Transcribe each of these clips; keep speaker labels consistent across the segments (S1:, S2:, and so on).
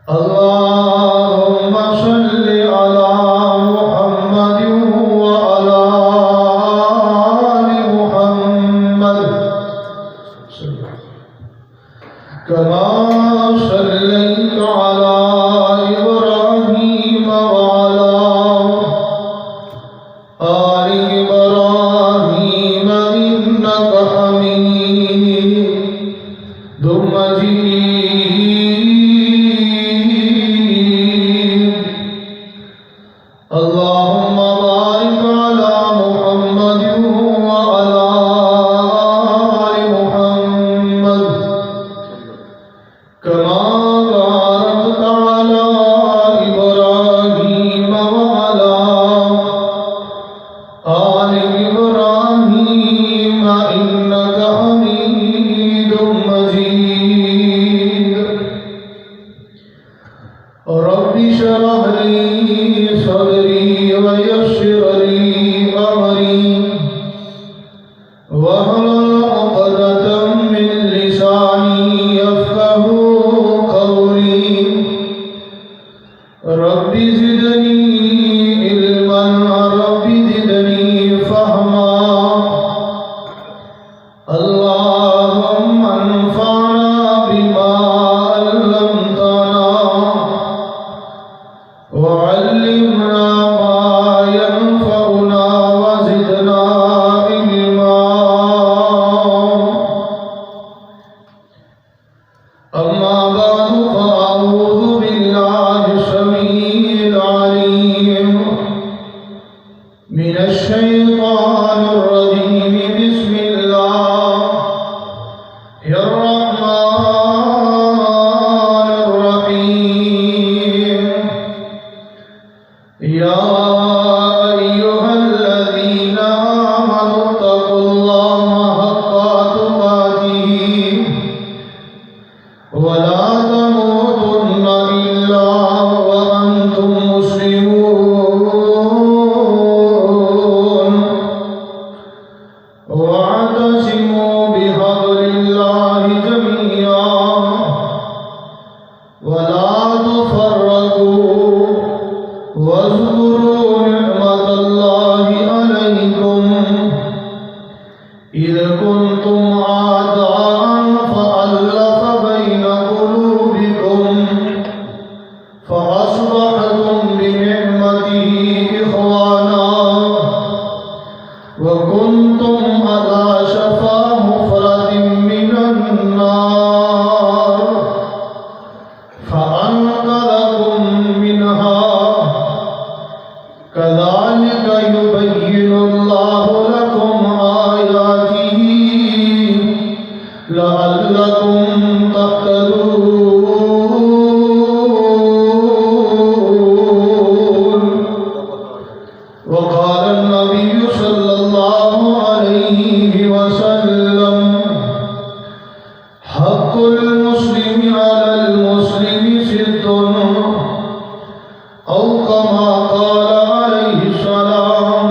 S1: اللهم صل على محمد وعلى آل محمد كما صليت على إبراهيم وعلى آل إبراهيم إنك حميد مجيد. اللهم بارك على محمد وعلى آل محمد كما باركت على إبراهيم وعلى آل إبراهيم إنك حميد مجيد. رب اشرح لي صدري ويسر لي أمري واحلل عقدة من لساني يفقهوا قولي. رب زدني علما رب زدني فهما. اللهم انفعنا بما علمتنا وعلمنا ما ينفعنا وزدنا علما. أما بعد فأعوذ بالله السميع العليم من الشيطان الرجيم. بسم الله الرحمن الرحيم. يا أيها الذين آمنوا اتقوا الله حق تقاته ولا تموتن إلا وأنتم مسلمون. واعتصموا بحبل الله جميعا ولا تفرقوا واذكروا نعمة الله عليكم إذ كنتم أعداء فألف بين قلوبكم فأصبحتم بنعمته إخوانا وكنتم على شفا حفرة من النار فأنقذكم منها. كذلك يبين الله لكم آياته لعلكم تهتدون. وقال النبي صلى الله عليه وسلم حق المسلم على المسلم ست أو كما قال عليه السلام.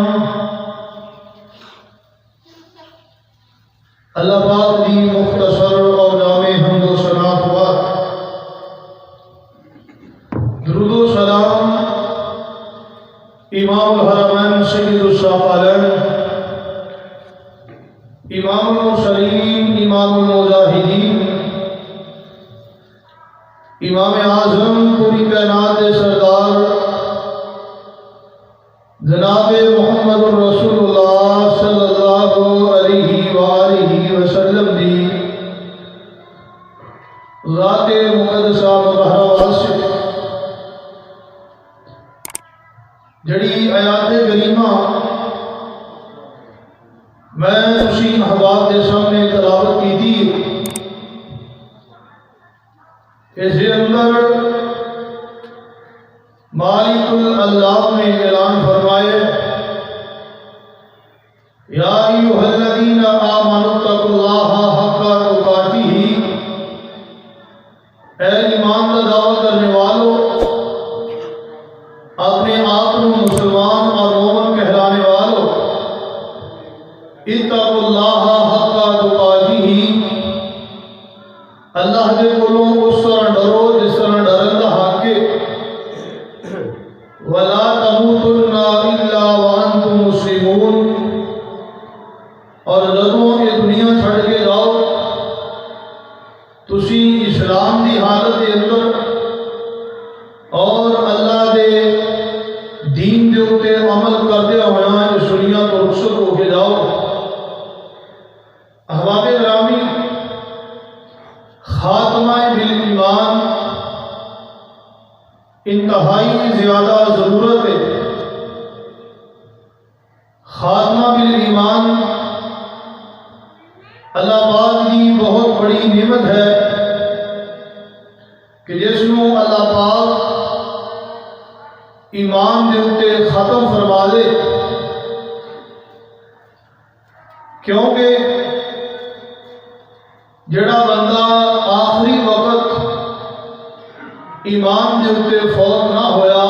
S1: اللہ پاک دی مختصر اور جامع حمد و ثناء بعد درود و سلام امام الحرمین سید الثقلین امام المرسلین امام المجاہدین امام اعظم پوری کائنات سردار جناب محمد رسول اللہ صلی اللہ علیہ وآلہ وسلم دی ذات مقدسہ مظہرہ واسطے جڑی آیات کریمہ میں اسی احباب کے سامنے تلاوت کی تھی. اس کے اندر مالک اللہ نے اعلان فرمائے یا ایھا الذین آمنوا اتقوا اللہ حق تقاتہ. اے ایمان کا دعویٰ کرنے والوں، اپنے آپ کو مسلمان اور مومن کہلانے والوں، اتقوا اللہ حق تقاتہ، اللہ دے کولوں اس طرح ڈرو جس طرح ڈرن دا حق اور جدوں یہ دنیا چھڑ کے جاؤ تسی اسلام دی حالت دے اندر اور اللہ دے دین دے اوتے عمل کردے ہویا اس دنیا تو رخصت ہو کے جاؤ۔ احباب گرامی، خاتمہ بالایمان انتہائی زیادہ ضرورت ہے۔ خاتمہ بالایمان اللہ پاک کی بہت بڑی نعمت ہے کہ جس نو اللہ پاک ایمان دے اوتے ختم فرما دے، کیونکہ جڑا بندہ آخری وقت ایمان دے اوتے فوت نہ ہویا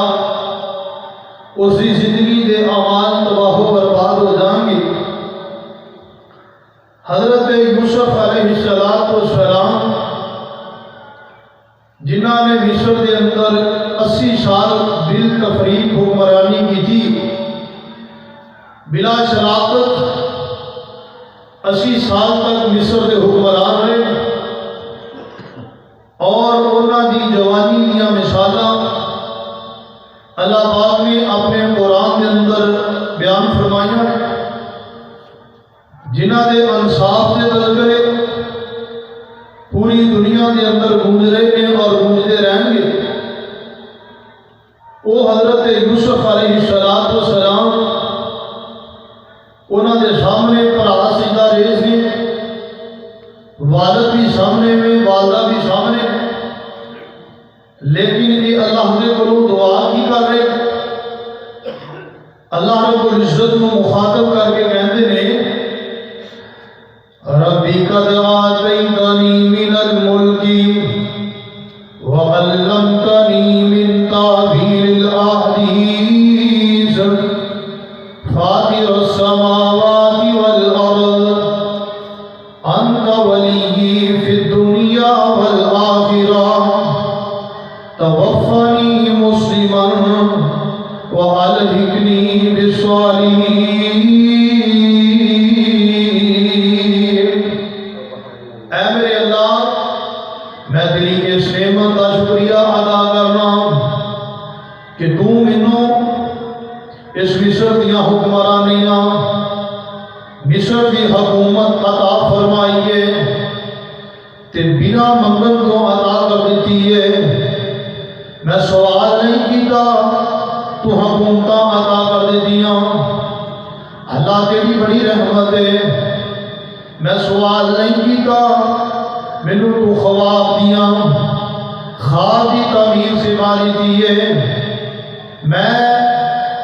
S1: اس کی زندگی دے اعمال تباہ و برباد ہو جائیں گے۔ حضرت یوسف علیہ السلام جنہ نے مصر دے اندر 80 سال بالتفریق حکمرانی کی تھی، بلا شراکت 80 سال تک مصر دے حکمران رہے، اور انہاں دی جوانی دیا مثالاں اللہ پاک نے اپنے قرآن کے اندر بیان فرمائیاں، جنہ دے انصاف دے تذکرے پوری دنیا کے اندر گونج رہے ہیں اور گونجتے رہیں گے۔ وہ حضرت یوسف علیہ السلام انہوں دے سامنے بھرا سجدہ ریز نے، والد بھی سامنے میں، والدہ بھی سامنے، لیکن یہ اللہ کے کو دعا کی کر رہے، اللہ رب العزت کو مخاطب کر کے کہتے ہیں ربی قد آتیتنی من الملک وعلمتنی من تعبیر الاحادیث فاطر السماوات والارض انت ولی فی الدنیا والآخرہ توفنی مسلما وألحقنی بالصالحین۔ اے میرے اللہ، میں تیری اس نعمت کا شکریہ ادا کرنا کہ تو مینوں اس مصر دیا حکمرانیاں، مصر دی حکومت عطا فرمائی ہے تے بنا منگن تو عطا کر دیتی ہے۔ میں سوال نہیں کیتا، تو حکومت عطا کر دیتیاں، اللہ تیری بڑی رحمت ہے۔ میں سوال نہیں کیتا، مینوں تو خواب دیاں، خواب دی تعمیر سے ماری دیئے، میں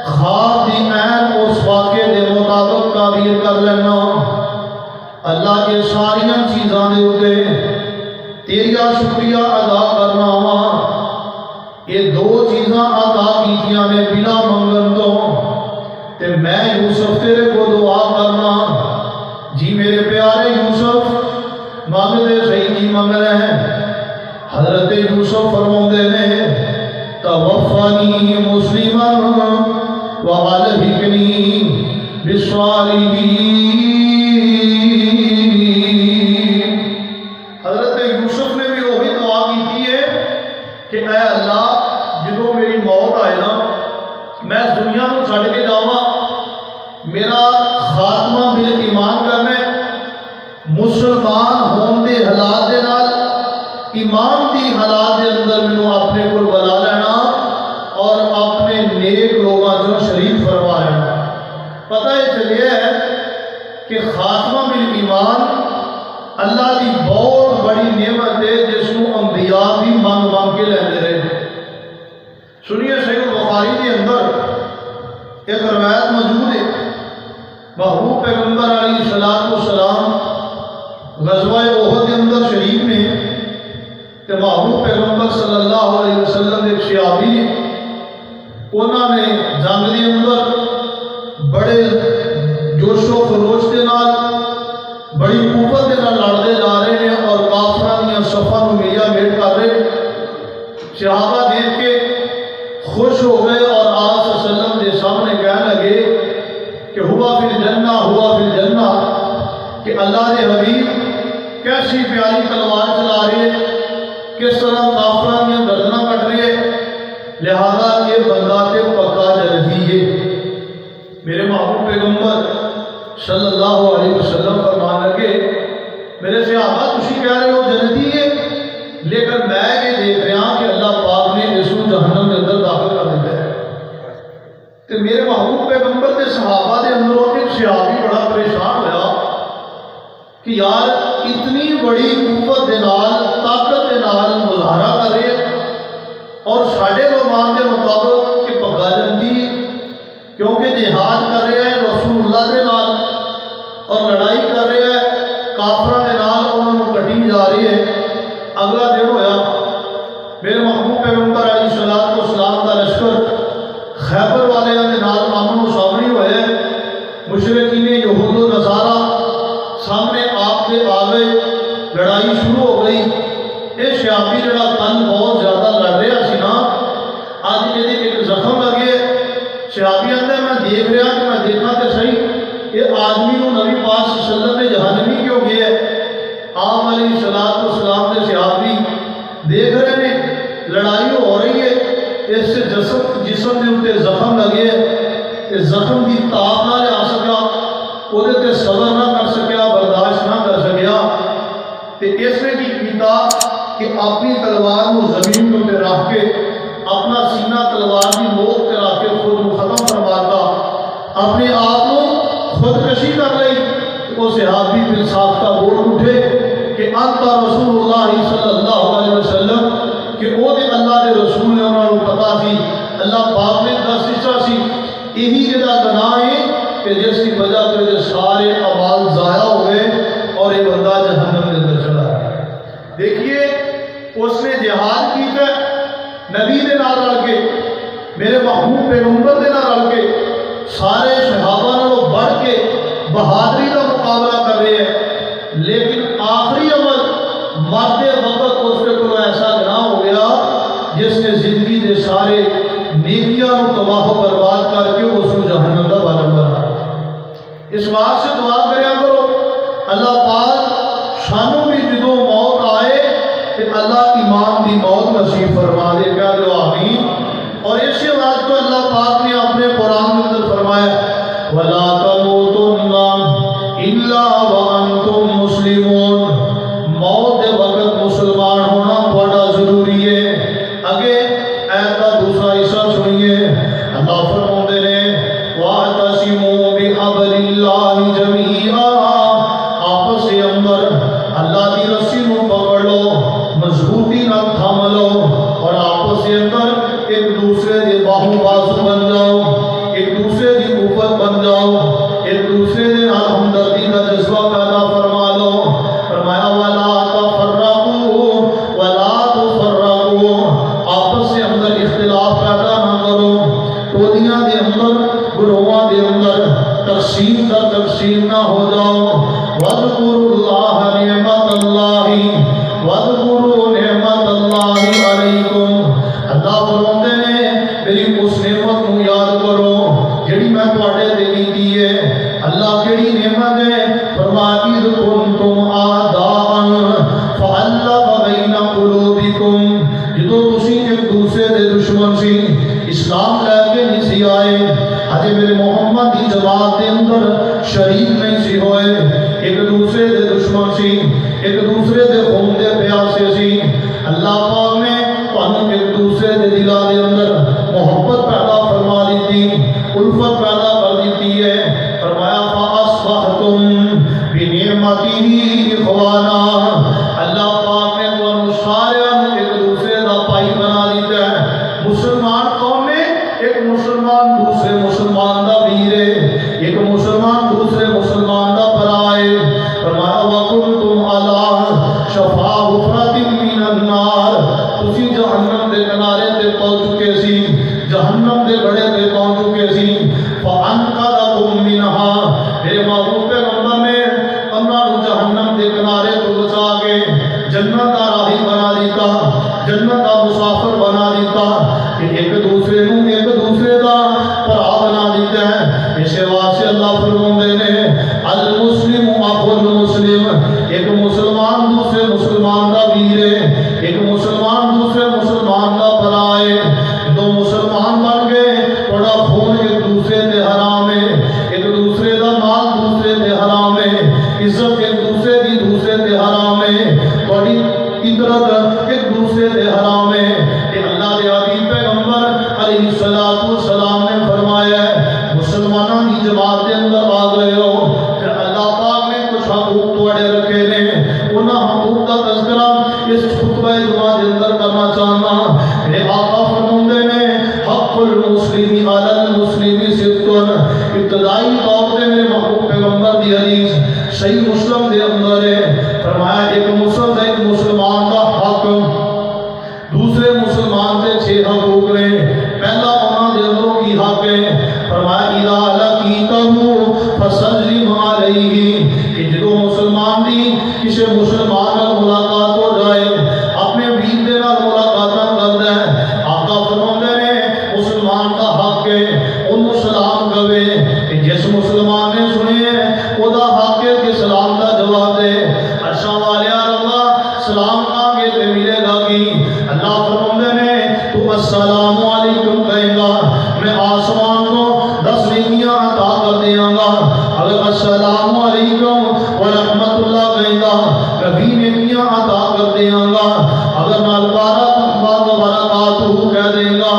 S1: خواب دی عین اس واقعے دے مطابق تعبیر کر لینا۔ اللہ کے ساریاں چیزاں دے ہوتے تیریا شکریہ ادا کرنا وا۔ یہ دو چیزاں ادا کیتیاں نے بنا منگن تو، تے میں یوسف تیرے کو دعا کرنا، جی میرے پیارے یوسف مانگتے صحیح کی منگ رہے ہیں۔ حضرت یوسف فرماتے ہیں توفنی مسلما وألحقنی بالصالحین۔ حضرت یوسف نے بھی وہی دعا کی ہے کہ اے اللہ، جدو میری موت آئے نا، میں اس دنیا کو چھڑ کے جاواں، میرا خاتمہ بالایمان کرنا، مسلمان ہون دے حالات دے نال ایمان دی حالات دے اندر مینوں اپنے کو بلا لینا اور اپنے نیک لوگاں جو شریک فرما لینا۔ پتہ یہ چلے ہے کہ خاتمہ بالایمان اللہ دی بہت بڑی نعمت ہے جس کو انبیاء بھی مانگ مانگ کے لیندے رہے۔ سنیے صحیح البخاری کے اندر ایک روایت موجود ہے، محبوب پیغمبر علیہ السلام غزوہ احد کے اندر شریف میں کہ محبوب پیغمبر صلی اللہ علیہ وسلم ایک صحابی نے، انہوں نے جنگ کے اندر بڑے جوش و خروش کے نال بڑی قوت کے نال لڑتے جا رہے ہیں اور کافراں دیا صفاں نوں ملیا میٹ کر رہے۔ صحابہ دیکھ کے خوش ہو گئے اور آپ صلی اللہ علیہ وسلم کے سامنے کہنے لگے کہ ہوا فی الجنہ، ہوا فی الجنہ، کہ اللہ کے حبیب کیسی پیاری تلوار چلا رہے ہیں، کس طرح کافران میں گردنہ کٹ رہے ہیں، لہذا یہ بندہ تے پکا جنتی ہے۔ میرے محبوب پیغمبر صلی اللہ علیہ وسلم فرمان لگے، میرے صحابہ تسی کہہ رہے ہو جنتی ہے، لیکن میں یہ دیکھ رہا کہ اللہ پاک نے اس کو جہنم کے اندر داخل کر دیا ہے۔ تو میرے محبوب پیغمبر کے صحابہ کے اندروں ایک صحابی بڑا پریشان ہوا کہ یار اتنی بڑی قوت دے نال، طاقت دے نال مظاہرہ کر رہے اور ساڑھے رومان کے مطابق کہ پگا جنتی کیونکہ جہاد کر رہے ہیں رسول اللہ دے نال اور لڑائی کر رہے ہیں کافرہ دے نال، انہوں نے کٹی جا رہی ہے۔ اگلا دن ہویا، میرے محبوب پیغمبر علیہ السلام کا لشکر خیبر والے کے نال آمن و سامنے ہوئے، مشرکین یہود و نصارہ سامنے آپ کے آ گئے، لڑائی شروع ہو گئی۔ یہ صحابی جڑا تن بہت زیادہ لڑ رہا سی نا، آج یہ ایک زخم لگے، صحابی آتا ہے میں دیکھ رہا کہ میں دیکھا تو صحیح یہ آدمی کو نبی پاک صلی اللہ علیہ وسلم نے جہنمی کیوں گیا ہے۔ آپ علیہ السلام کے صحابی دیکھ رہے ہیں لڑائی ہو رہی ہے، اس سے جسم کے اوپر زخم لگے، اس زخم کی تاب نہ لے سکا، وہ صبر نہ کر سکیا، برداشت نہ کر سکیا، تو اس نے کی کیتا کہ اپنی تلوار کو زمین کے اوپر رکھ کے اپنا سینہ تلوار کی نوک پہ رکھ کے خود کو ختم کرواتا، اپنے آپ کو خودکشی کر لی۔ وہ صحابی پھر ساختہ بول اٹھے کہ انت رسول اللہ صلی اللہ علیہ وسلم، کہ وہ دے اللہ دے رسول نے انہوں نے پتا سی، اللہ پاک نے دس حصہ سی، یہی جدا گناہ ہے کہ جس کی وجہ سے سارے اعمال ضائع ہو گئے اور یہ بندہ جہنم کے اندر چلا گیا۔ دیکھیے اس نے جہاد کی تھا نبی دے نال رل کے، میرے محبوب پیغمبر دے نال رل کے، سارے صحابہ نالوں بڑھ کے بہادری کا مقابلہ کر رہے ہیں، لیکن آخری عمل مرتے وقت اس کے کو ایسا گناہ ہو گیا جس نے زندگی دے سارے نیکیاں تباہ و برباد کر کے اس کو جہنم کا بالا بنا۔ اس بات سے دعا کریا کرو اللہ پاک سانوں بھی جدوں موت آئے کہ اللہ ایمان دی موت نصیب فرما دے، کیا جو آمین۔ اور اسی بات کو اللہ پاک نے اپنے قرآن میں اندر فرمایا وَلَا تَمُوتُنَّ إِلَّا وَأَنْتُمْ مُسْلِمُونَ، موت دے وقت مسلمان ہونا بڑا ضروری ہے۔ اگے ایت کا دوسرا حصہ سنیے، اللہ فرماتے ہیں وَاعْتَصِمُوا بِحَبْلِ اللَّهِ جَمِيعًا، آپس کے اندر اللہ کی رسی کو پکڑ لو، مضبوطی نہ تھام لو، اور آپس کے اندر ایک دوسرے کے باہو بازو بن جاؤ، ایک دوسرے کی قوت بن جاؤ، ایک دوسرے کے نال ہمدردی کا جذبہ پیدا فرما لو۔ فرمایا وَلَا تَفَرَّقُوا وَلَا تُفَرَّقُوا، آپس کے اندر اختلاف پیدا نہ کرو، ٹولیاں دے اندر گروہاں دے اندر تقسیم در تقسیم نہ ہو جاؤ۔ وَاذْكُرُوا اللَّهَ نِعْمَةَ اللَّهِ وَاذْكُرُوا نِعْمَةَ اللَّهِ عَلَيْكُمْ، اللہ فرماتے ہیں میری اس نعمت کو یاد کرو جڑی میں تواڈے تے کیتی ہے۔ اللہ کیڑی نعمت ہے؟ فرمایا اذ کنتم اعداء فألف بین قلوبکم، جدو تسی ایک دوسرے دے دشمن سی، اسلام لے کے نہیں سی آئے، حج میرے محمد دی جماعت دے اندر شریک نہیں سی ہوئے، ایک دوسرے دے دشمن سی، ایک دوسرے دے خون دے پیاسے سی، اللہ پاک نے تانوں ایک دوسرے دے دلاں دے اندر محبت پیدا فرما دیتی، الفت پیدا کر دیتی ہے۔ فرمایا فَأَصْبَحْتُمْ بِنِعْمَتِهِ إِخْوَانًا، اللہ پاک نے تانوں سارے ایک دوسرے دا بھائی بنا دیتا ہے۔ مسلمان قوم میں ایک مسلمان دوسرے مسلمان دا ویر ہے، ایک مسلمان دوسرے مسلمان دا بھرا ہے۔ فرمایا وَكُنْتُمْ عَلَىٰ شَفَا حُفْرَةٍ مِّنَ النَّارِ، تسی جہنم دے کنارے تے پہنچ چکے سی، جہنم دے گڑھے تے پہنچ چکے سی، فَأَنْقَذَكُم مِّنْهَا، میرے محبوب پیغمبر نے انہاں جہنم دے کنارے تو بچا کے جنت دا راہی بنا دیتا، جنت دا مسافر بنا دیتا، کہ ایک دوسرے نوں ایک دوسرے دا بھرا بنا دیتا ہے۔ اس واسطے اللہ فرماتے ہیں المسلم اخو عزت ایک دوسرے دی دوسرے تے حرام ہے، تھوڑی عطرت ایک دوسرے تے حرام ہے۔ کہ اللہ دے حبیب پیغمبر علیہ الصلوۃ والسلام نے فرمایا ہے مسلمانوں کی جماعت کے اندر آ گئے ہو، پھر اللہ پاک نے کچھ حقوق توڑے رکھے نے، انہاں حقوق کا تذکرہ اس خطبہ جمعہ کے اندر کرنا چاہنا۔ میرے آقا فرماتے نے حق المسلم علی المسلم ستون، ابتدائی طور پہ میرے محبوب پیغمبر دی حدیث صحیح مسلم دے اندر ہے، فرمایا ایک مسلمان کا حق دوسرے مسلمان کے 6 حقوق نے۔ پہلا انہاں دے اندروں کی حق ہے، فرمایا اذا لقیتہ فسلم علیہ، کہ جدو مسلمان دی کسی مسلمان نال ملاقات ہو جائے، اپنے ویر دے نال ملاقات کردا ہے، آقا فرماندے نے مسلمان کا حق ہے انہوں سلام کہے، کہ جس مسلمان نے سنے او دا حق ہے کہ سلام دا جواب دے۔ عرشاں والیا اللہ سلام کہاں گے تے ملے گا کی؟ اللہ فرماندے نے تو السلام علیکم کہے گا، میں آسمان کو 10 نیکیاں عطا کر دیاں گا۔ اگر السلام علیکم ورحمت اللہ کہے گا، کبھی نیکیاں عطا کر دیاں گا۔ اگر نال بارک برکاتہ کہہ دے گا،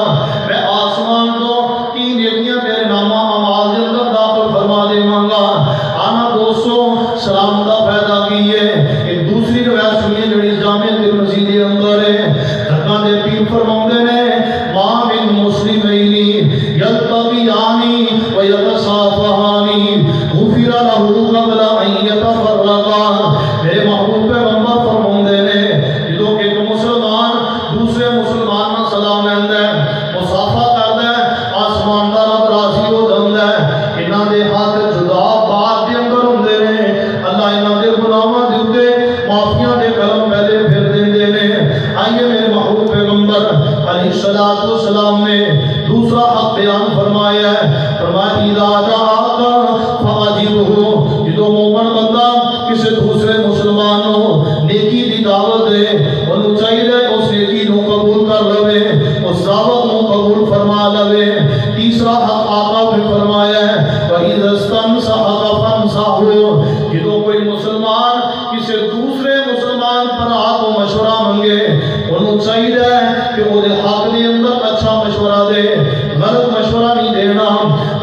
S1: میں آسمان کو 3 نیکیاں تیرے نامہ اعمال کے اندر داخل فرما دیواں گا۔ آنا دوستو سلام دا فائدہ کی ہے۔ ایک دوسری روایت سنیے جڑی جامع ترمذی کے اندر ہے، حضرت دے پیر فرماندے نے ما من مسلمین یلتقیان ویتصافحان غفر له قبل ان یتفرقا۔ میرے محبوب پیغمبر فرماندے نے جدوں ایک مسلمان دوسرے مسلمان نال سلام لیندا ہے، مصافحہ کردا ہے، آسمان دا رب راضی ہو جاندا ہے۔ انہاں دے ہاتھ جدا بات دے اندر ہوندے نے، اللہ انہاں دے گناہاں دے اوتے معافیاں دے کلم پہلے پھر دیندے نے۔ آئیے میرے محبوب پیغمبر علیہ الصلوۃ والسلام نے دوسرا حق بیان فرمایا ہے، فرمایا اذا دعاک فاجبہ، جدو مومن بندہ کسی دوسرے مسلمان نو نیکی دی دعوت دے، انہوں چاہیے اس نیکی نو قبول کر لوے، اس دعوت نو قبول فرما لوے۔ تیسرا حق آقا نے فرمایا ہے وَإِذَا اسْتَنصَحَكَ فَانصَحْهُ، جدو کوئی مسلمان کسی دوسرے مسلمان پر آپ مشورہ منگے، انہوں چاہیے کہ وہ دے حق دے اندر اچھا مشورہ دے، غلط مشورہ نہیں دینا۔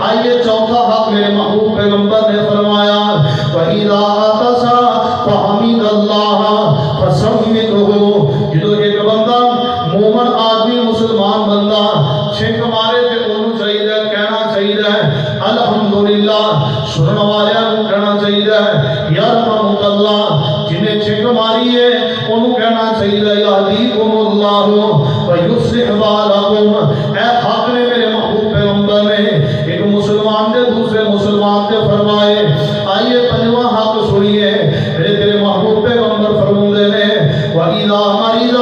S1: آئیے چوتھا حق میرے محبوب پیغمبر نے فرمایا وَإِذَا عَطَسَ فَحَمِدَ اللَّهَ فَسَمِّتْهُ، جدو ایک بندہ مومن آدمی مسلمان بندہ چھک مارے تے انہوں چاہیے کہنا چاہیے الحمدللہ، سنن والے کو کہنا چاہیے یرحمک اللہ، جنہیں چھک ماری ہے انہوں کہنا چاہیے یہدیکم اللہ ویصلح بالکم۔ اے حق نے میرے محبوب پیغمبر نے ایک مسلمان دے دوسرے مسلمان دے فرمائے۔ آئیے پنجواں حق سنیے میرے تیرے محبوب پیغمبر فرماندے نے وَإِذَا مَرِضَ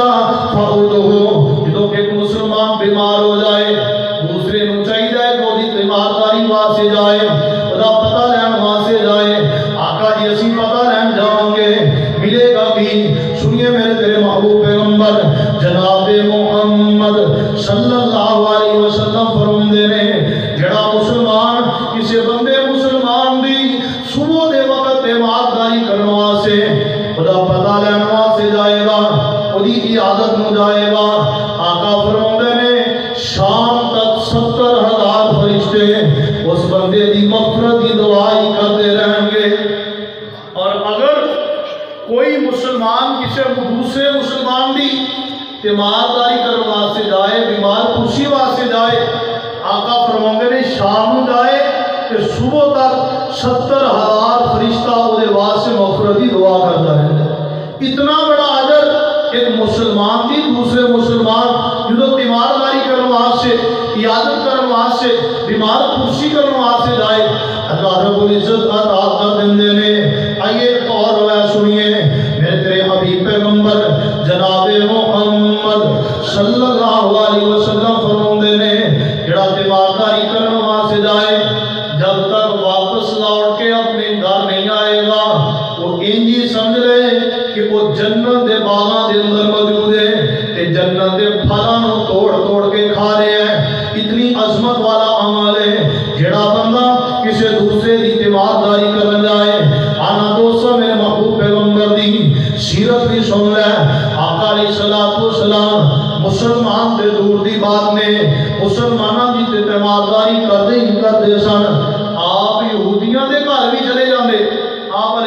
S1: فَعُودُهُ، جدو ایک مسلمان بیمار ہو جائے دوسرے نو چاہیے کہ وہ دی تیمارداری واسطے جائے، خدا پتہ لین واسطے جائے۔ آقا جی اسی پتہ لین جاؤں گے ملے گا بھی؟ سنیے میرے تیرے محبوب پیغمبر جناب محمد صلی اللہ علیہ وسلم فرماندے نے جڑا مسلمان کسی بندے مسلمان دی صبح دے وقت تیمارداری کرنے واسطے خدا پتہ لین واسطے جائے گا، خودی کی عادت نو جائے گا، آقا فرماندے نے شام تک 70,000 فرشتے اس بندے دی مغفرت دی دعائی کرتے رہیں گے۔ اور اگر کوئی مسلمان کسی دوسرے مسلمان دی تیمارداری کرنے واسطے جائے، بیمار پرسی واسطے جائے، آقا فرماندے نے شام جائے کہ صبح تک 70,000 فرشتہ وہ دے واسطے مغفرت دی دعا کرتا ہے۔ اتنا بڑا اجر ایک مسلمان دی دوسرے مسلمان جدو تیمارداری کرنے واسطے، عیادت کرنے واسطے، بیمار پرسی کرنے واسطے جائے، اللہ رب العزت عطا کر دیندے نے۔ آئیے ایک اور روایت سنیے میرے تیرے حبیب پیغمبر جناب محمد صلی اللہ علیہ وسلم فرماندے نے جڑا تیمارداری کرنے واسطے جائے جب تک واپس لوٹ کے اپنے گھر نہیں آئے گا وہ انجی سمجھ لے کہ وہ جنت دے باغاں دے اندر موجود ہے تے جنت دے پھلاں نو توڑ توڑ کے کھا رہے ہیں۔ اتنی عظمت والا عمل ہے جڑا بندہ کسی دوسرے دی تیمارداری کرن جائے۔ آنا دوستو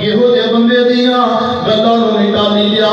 S1: ਇਹੋ ਜਿਹੇ ਬੰਦੇ ਦੀਆਂ ਗੱਲਾਂ ਨੂੰ ਨਹੀਂ ਟਾਲੀ ਲਿਆ।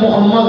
S1: ਮੁਹੰਮਦ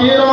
S1: 13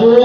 S1: 2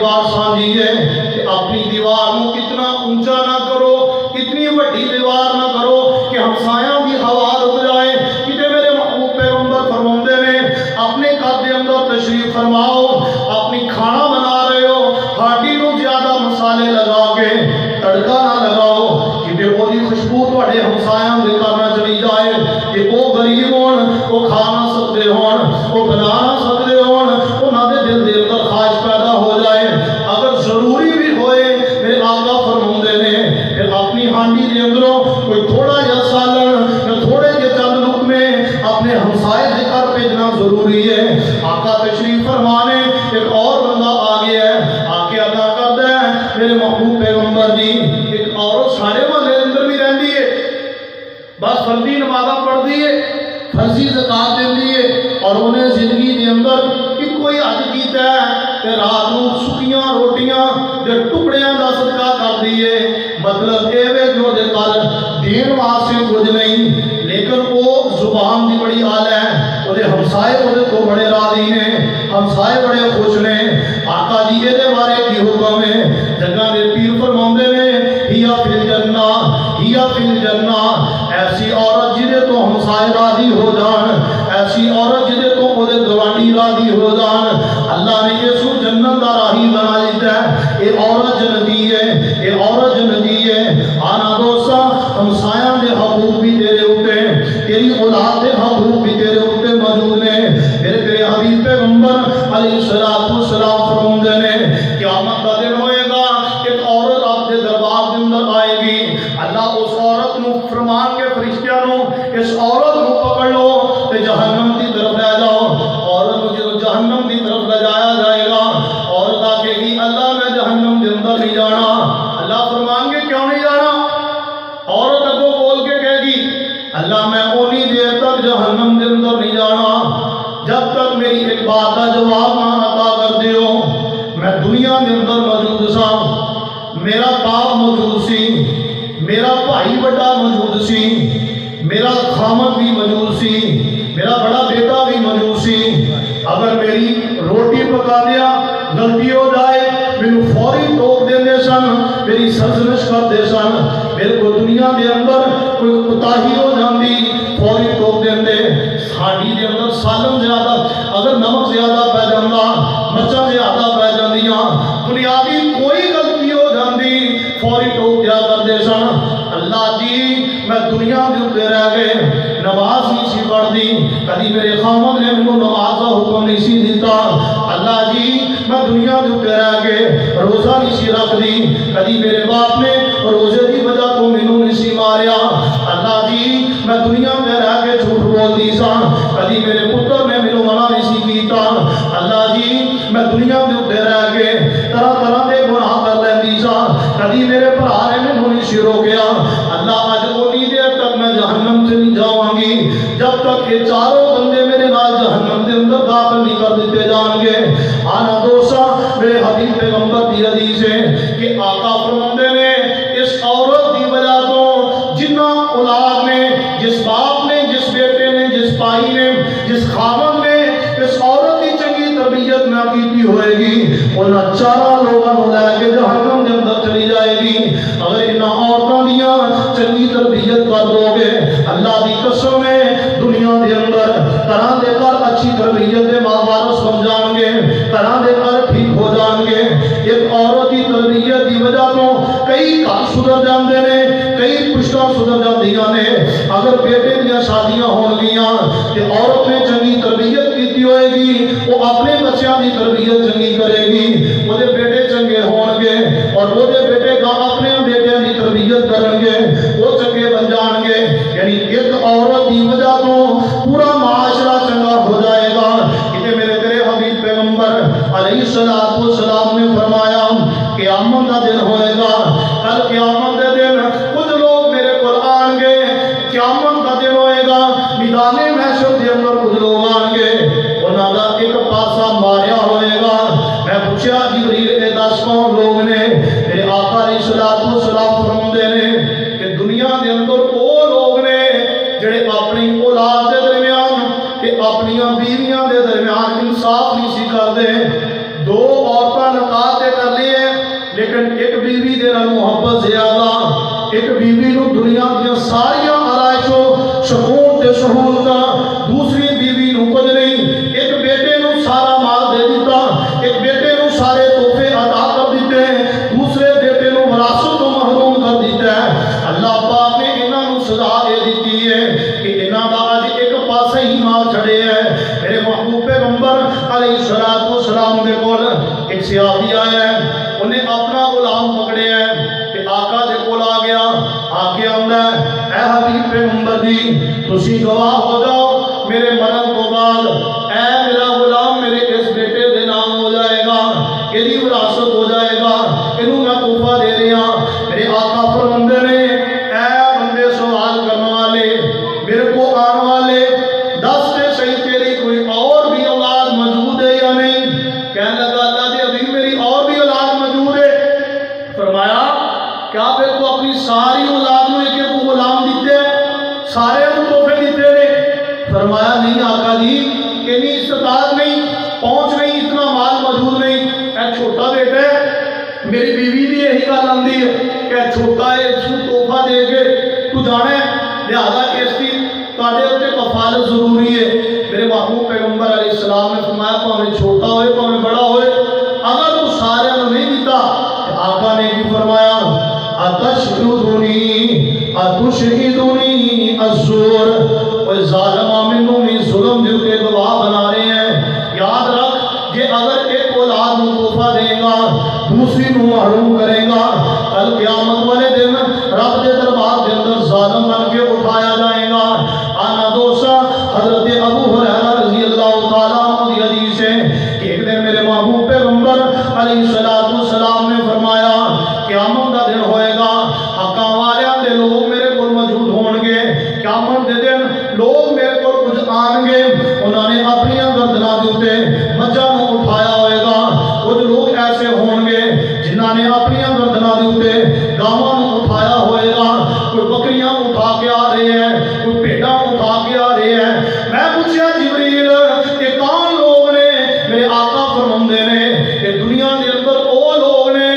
S1: دیوار سانجھی ہے کہ اپنی دیوار کو اتنا اونچا نہ کرو، اتنی بڑی دیوار نہ کرو کہ ہمسایاں دی ہوا رک جائے۔ کہ میرے محبوب پیغمبر فرماتے ہیں اپنے گھر دے اندر تشریف فرماؤ، اپنی کھانا بنا رہے ہو، ہانڈی نو زیادہ مسالے لگا کے تڑکا نہ لگاؤ کہ وہ دی خوشبو تھوڑے ہمسایاں دے گھر نہ چلی جائے کہ وہ غریب ہون، وہ کھا نہ سکتے ہون، وہ بنا نہ سکتے ہون، انہاں دے دل دے اندر خواہش پیدا ہو جائے۔ اگر ضروری بھی ہوئے میرے آقا فرماندے نے پھر اپنی ہانڈی دے اندروں کوئی تھوڑا یا سالن یا تھوڑے کے چند لقمے اپنے ہمسائے دے گھر بھیجنا ضروری ہے۔ آقا تشریف فرمانے ایک اور بندہ آ گیا ہے، آ کے ادا کرتا ہے میرے محبوب پیغمبر جی ایک عورت سارے محلے اندر بھی رہتی ہے، بس فرضی نمازاں پڑھ دی ہے، فرضی زکات دیندی ہے، اور انہیں زندگی دے اندر کوئی حج کیتا ہے کہ رات نو سکیاں روٹیاں دے ٹکڑیاں دا صدقہ کر دیے۔ مطلب اے وے جو دے کل دین واسطے کچھ نہیں، لیکن وہ زبان دی بڑی حال ہے، وہ دے ہمسائے وہ دے تو بڑے راضی نے، ہمسائے بڑے خوش نے۔ آقا جی دے بارے کی حکم ہے، جگہ دے پیر فرماندے نے ہیا فی الجنہ، ہیا فی الجنہ، ایسی عورت جدے تو ہمسائے راضی ہو جان، ایسی عورت جدے تو وہ دے گوانڈی راضی ہو جان، اللہ نے یسو جنت دا راہی بنا دیتا ہے۔ اے عورت جنتی ہے، اے عورت جنتی ہے۔ آنا دوستا ہمسایاں دے حقوق بھی تیرے اوتے، تیری اولاد دے حقوق بھی تیرے اوتے موجود نے۔ میرے تیرے حبیب پیغمبر علیہ السلام فرماندے نے قیامت دا دن ہوئے گا، ایک عورت آپ دے دربار دے اندر آئے گی، اللہ اس عورت نو فرمان کے فرشتیاں نو اس عورت نو پکڑ لو تے جہنم دی طرف لے جاؤ۔ عورت نو جدو جہنم دی طرف لے جایا جائے گا، عورت آکے گی اللہ میں جہنم دے اندر نہیں جانا۔ اللہ فرمان گے کیوں نہیں جانا؟ عورت اگو بول کے کہے گی اللہ میں اونی دیر تک جہنم دے اندر نہیں جانا جب تک میری ایک بات کا جواب نہ عطا کر دیو۔ میں دنیا دے اندر موجود سا، میرا باپ موجود سی، میرا بھائی بڑا موجود سی، میرا خامد بھی موجود سی، میرا بڑا بیٹا بھی موجود سی۔ اگر میری روٹی پکا دیا غلطی ہو جائے میرے فوری ٹوک دیندے سن، میری سرزنش کر دے سن، میرے کو دنیا دے اندر کوئی کوتاہی ہو جاندی فوری ٹوک دیندے۔ ہانڈی دے اندر سالن زیادہ، اگر نمک زیادہ پہ جاندہ، مرچاں زیادہ پہ جاندیاں، دنیاوی کوئی غلطی ہو جاندی فوری ٹوک دیا کر دے سن۔ اللہ جی میں دنیا دے اوپر رہ گئے نماز نہیں سی پڑھ دی، کبھی میرے خامد نے مجھے نماز کا حکم نہیں سی دیتا۔ اللہ جی میں دنیا دے اوپر رہ گئے روزہ نہیں سی رکھ دی، کبھی میرے باپ نے روزے دی وجہ تو مینوں نہیں سی ماریا۔ اللہ جی میں دنیا میں رہ کے جھوٹ بول دی سا، کبھی میرے پتر نے مینوں منع نہیں سی کیتا۔ اللہ جی میں دنیا دے اوپر رہ کے طرح طرح دے گناہ کر لیندی سا، کبھی میرے بھرا نے مینوں نہیں سی روکیا۔ اللہ اج اونی دیر تک میں جہنم سے نہیں جاواں گی جب تک یہ چاروں بندے میرے نال جہنم دے اندر داخل نہیں کر دیتے جان گے۔ آنا دوستا میرے حبیب پیغمبر دی حدیث ہے کہ آقا فرماندے نے اس عورت دی وجہ تو جنہ اولاد نے، جس باپ نے، جس بیٹے نے، جس بھائی نے، جس خامد نے اس عورت کی چنگی تربیت نہ کی ہوئے گی، انہاں چاروں لوگوں کو لے کے جہنم دے اندر چلی جائے گی۔ اگر انہاں عورتوں دیاں چنگی تربیت کر دو گے اللہ دی قسم ہے دنیا دے اندر طرح دے کر اچھی تربیت دے ماں وارث بن جان گے، طرح دے کر ٹھیک ہو جان گے۔ ایک عورت کی تربیت دی وجہ تو کئی گھر سدھر جاندے نے، کئی پشتاں سدھر جاندیاں نے۔ اگر بیٹے دیاں شادیاں ہون گیاں تے عورت نے چنگی تربیت کیتی ہوئے گی، وہ اپنے بچیاں دی تربیت چنگی کرے گی، وہ دے بیٹے چنگے ہون گے، اور وہ دے بیٹے کا اپنے بیٹے دی تربیت کرن گے، وہ چنگے بن جان گے۔ یعنی ایک عورت دی وجہ تو پورا معاشرہ چنگا ہو جائے گا۔ کہ میرے تیرے حبیب پیغمبر علیہ السلام نے فرمایا قیامت کا دن ہوئے گا، کل قیامت کے دن کچھ لوگ میرے کو آن گے، قیامت کا دن ہوئے گا میدان محشر کے اندر کچھ لوگ آن گے، انہاں دا ایک پاسا ماریا ہوئے گا۔ میں پوچھا جبریل اے دس کون لوگ نے؟ میرے آقا علیہ السلام فرماندے نے کہ دنیا دے اندر وہ لوگ نے جڑے اپنی اولاد دے درمیان تے اپنی بیویاں دے درمیان انصاف نہیں سی کردے، دو عورتاں نکاح تے لیا ہے انہیں اپنا غلام پکڑے ہے کہ آقا دے کول آ گیا آ کے آندا ہے اے حبیب پیغمبر جی تسی گواہ ہو جاؤ میرے مرن تو بعد اے میرا غلام میرے اس بیٹے دے نام ہو جائے گا یہ وراثت ہو جائے گا انہوں میں تحفہ دے رہا میرے آقا فرماندے نے اے بندے سوال کرنے والے میرے کو آنے والے دس تے صحیح تیری کوئی اور بھی اولاد موجود ہے یا نہیں کہنے لگا اللہ دے ابھی میری اور بھی اولاد موجود ہے فرمایا کیا پھر تو اپنی ساری اولاد میں ایک ایک غلام دیتے ہیں سارے کو تحفے دیتے ہیں فرمایا نہیں آقا جی کہ نہیں استطاعت نہیں پہنچ نہیں اتنا مال موجود نہیں ایک چھوٹا بیٹا ہے میری بیوی بھی یہی گل آتی ہے کہ چھوٹا ہے اس کو تحفہ دے کے تو جانا ہے لہذا اس کی تواڈے اوتے کفالت ضروری ہے میرے محبوب پیغمبر علیہ السلام نے فرمایا پاویں چھوٹا ہوئے پاویں بڑا ہوئے اگر تو سارے نوں نہیں دیتا آقا نے کی فرمایا اتشہدونی اتشہدونی الزور اور ظالمہ منوں بھی ظلم دل کے گواہ بنا رہے ہیں یاد رکھ کہ اگر ایک اولاد کو تحفہ دے گا دوسری نو محروم کرے گا کل قیامت والے دن رب دے دربار کے اندر ظالم بن کے اٹھایا جائے گا آنا دوسرا حضرت ابو ہریرہ رضی اللہ تعالیٰ عنہ کی حدیث ہے کہ ایک دن میرے محبوب پیغمبر علیہ السلام نے فرمایا قیامت کا دن ہوئے گا حقاں والیاں دے لوگ میرے کو موجود ہون گے قیامت دے دن لوگ میرے کو کچھ آن گے انہوں نے اپنی گردناں دے اوتے مجھاں نوں اٹھایا ہوئے گا کچھ لوگ ایسے ہون گے جنہاں نے اپنی گردناں دے اوتے گاواں نوں اٹھایا ہوئے گا کوئی بکریاں اٹھا کے آ رہے ہیں کوئی بھیڑاں اٹھا کے آ رہے ہیں میں پوچھا جبریل کہ کون لوگ نے میرے آقا فرماندے نے کہ دنیا دے اندر وہ لوگ نے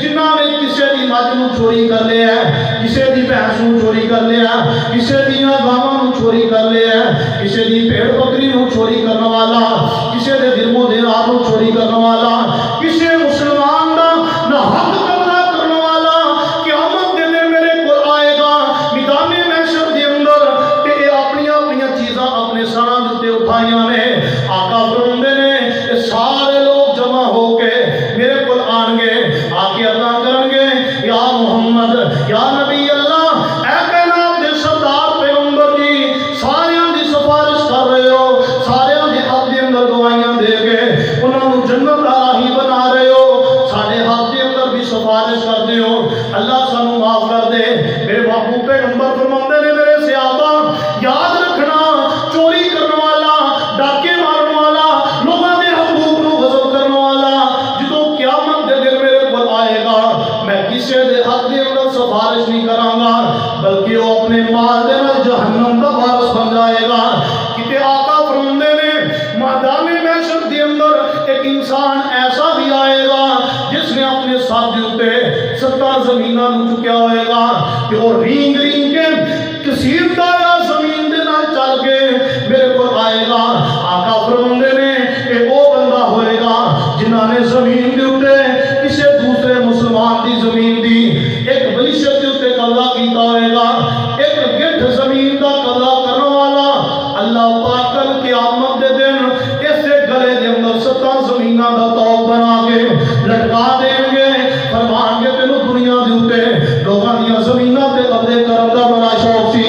S1: جنہاں نے کسے دی مجھ نوں چوری کر لیا ہے کسے دی بھینس نوں چوری کر لیا کسے دیاں گاواں نوں چوری کر لیا کسے دی بھیڑ بکری نوں چوری کرنے والا کسے دے درہم و دینار نوں چوری کرنے والا کسے مسلمان دا نہ حق قبضہ کرنے والا قیامت دے دن میرے کول آئے گا میدان محشر دے اندر تے اپنی اپنی چیزاں اپنے سراں دے اوتے اٹھائیاں نے آقا فرماندے نے کہ سارے لوگ جمع ہو کے میرے کول آن گے آ کے عطا کرن گے یا محمد یا نبی اللہ اے کائنات دے سردار پیغمبر جی ساریاں دی سفارش کر رہے ہو ساریاں دے حق دے اندر گواہیاں دے کے انہاں نوں جنت دا راہی بنا رہے ہو ساڈے حق دے اندر بھی سفارش کردے ہو اللہ سانوں معاف کر دے میرے محبوب پیغمبر فرماندے نے میرے صحابہ یاد رکھنا چوری کرنے والا ڈاکے مارن والا لوگاں دے حقوق نوں غصب کرنے والا جدوں قیامت دے دن میرے کول آئے گا میں کسے دے حق دے اندر سفارش نہیں کراں گا بلکہ وہ اپنے مال دے نال جہنم دا وارث بن جائے گا کتے آقا فرماندے نے میدان محشر دے اندر ایک انسان ایسا بھی آئے گا جس نے اپنے سر دے اوتے 7 زمیناں نوں چکیا ہوئے گا کہ وہ رینگ رینگ کے کثیر دایا زمین دے نال چل کے میرے کو آئے گا آقا فرماندے نے کہ وہ بندہ ہوئے گا جنہاں نے زمین دے اوتے کسے دوسرے مسلمان دی زمین دی ایک ولیشت دے اوتے قبضہ کیتا ہوئے گا ایک گٹھ زمین دا قبضہ کرنے والا اللہ پاک کل قیامت دے دن اس دے گلے دے اندر 7 زمیناں دا توق بنا کے لٹکا دیں گے فرمان گے تینوں دنیا دے اوتے لوگاں دیاں زمیناں تے قبضے کرن دا بڑا شوق سی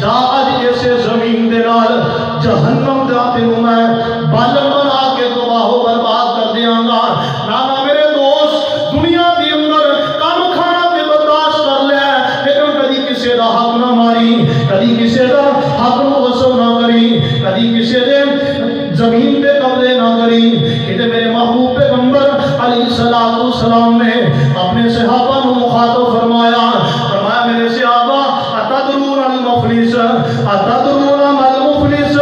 S1: جا اج اسے زمین دے نال جہنم دا تینوں میں بالن بنا کے تباہ و برباد کر دیاں گا نانا میرے دوست دنیا دے اندر کم کھانا تے برداشت کر لے لیکن کدی کسے دا حق نہ ماری کدی کسے دا حق نو غصب نہ کری کدی کسے دے زمین پہ قبضے نہ کری کہ میرے محبوب پیغمبر علیہ السلام نے اپنے صحابہ نو مخاطب فرمایا میرے صحابہ اتدرون المفلس اتدرون المفلس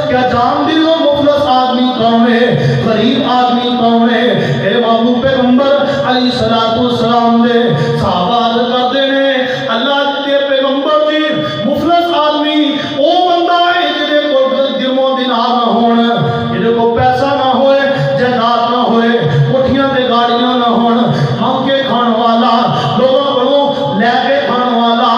S1: کیا جان دی ہو مفلس آدمی کون ہے غریب آدمی کون ہے میرے محبوب پیغمبر علیہ السلام دے صحابہ عرض کرتے ہیں اللہ کے پیغمبر جی مفلس آدمی وہ بندہ ہے جدے کو درہم و دینار نہ ہون جدے کو پیسہ نہ ہوئے جائیداد نہ ہوئے کوٹھیاں تے گاڑیاں نہ ہون مانگ کے کھان والا لوگوں کو لے کے کھان والا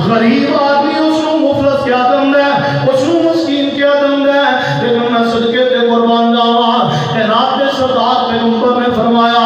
S1: غریب آدمی اس کو مفلس کیا دند ہے اس کو مسکین کیا دند ہے لیکن میں صدقے تے قربان جاواں کہ رات دے سردار پیغمبر نے فرمایا